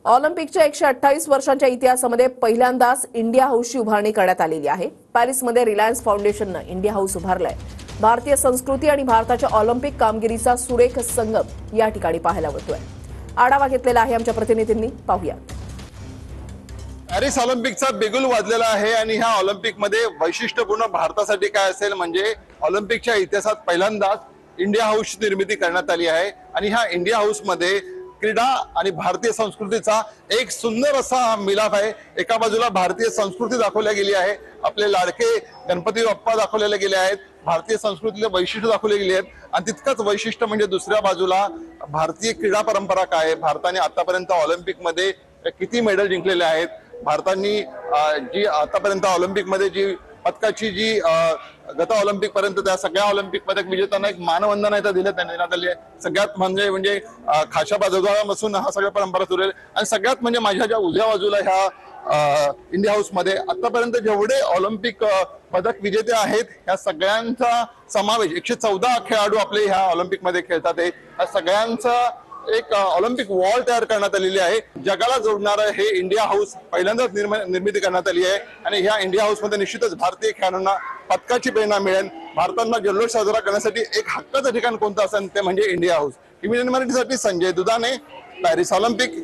ऑलिम्पिकच्या 128 वर्षांच्या इतिहासामध्ये पहिल्यांदाच इंडिया हाऊसची उभारणी करण्यात आलेली आहे। पॅरिसमध्ये रिलायन्स फाउंडेशनने इंडिया हाऊस उभारलंय। भारतीय संस्कृती आणि भारताच्या ऑलिम्पिक कामगिरीचा सुरेख संगम या ठिकाणी पाहायला मिळतोय। आढावा घेतलेला आहे आमच्या प्रतिनिधींनी, पाहूया। पॅरिस ऑलिम्पिकचा बिगुल वाजलेला आहे आणि ह्या ऑलिम्पिकमध्ये वैशिष्ट्यपूर्ण भारतासाठी काय असेल म्हणजे ऑलिम्पिकच्या इतिहासात पहिल्यांदाच इंडिया हाऊसची निर्मिती करण्यात आली आहे आणि ह्या इंडिया हाऊसमध्ये क्रीडा आणि भारतीय संस्कृतीचा एक सुंदर असा मिलाफ आहे। एका बाजूला भारतीय संस्कृती दाखवली गेली आहे, आपले लाडके गणपती बाप्पा दाखवलेले गेले आहेत, भारतीय संस्कृतीचे वैशिष्ट्य दाखवले गेले आहेत आणि तितकंच वैशिष्ट्य म्हणजे दुसऱ्या बाजूला भारतीय क्रीडा परंपरा काय आहे, भारताने आतापर्यंत ऑलिम्पिकमध्ये किती मेडल जिंकलेले आहेत, भारताने जी आतापर्यंत ऑलिम्पिकमध्ये जी पदकाची जी गत ऑलिम्पिक पर्यंत त्या सगळ्या ऑलिम्पिक पदक विजेत्यांना एक मानवंदना इथं देण्यात आली आहे। सगळ्यात म्हणजे खाशा बाजूपासून हा सगळ्या परंपरा सुरू आहे आणि सगळ्यात म्हणजे माझ्या ज्या उजव्या बाजूला ह्या इंडिया हाऊस मध्ये आतापर्यंत जेवढे ऑलिम्पिक पदक विजेते आहेत ह्या सगळ्यांचा समावेश 114 खेळाडू आपले ह्या ऑलिम्पिक मध्ये खेळतात। या सगळ्यांचा एक ऑलिम्पिक वॉल तयार करण्यात आलेली आहे। जगाला जोडणारं हे इंडिया हाऊस पहिल्यांदाच निर्मिती करण्यात आली आहे आणि ह्या इंडिया हाऊस मध्ये निश्चितच भारतीय खेळाडूंना पदकाची प्रेरणा मिळेल। भारताला जल्लोष साजरा करण्यासाठी एक हक्काचं ठिकाण कोणतं असेल ते म्हणजे इंडिया हाऊस। टीव्ही मराठीसाठी संजय दुधाने, पॅरिस ऑलिम्पिक।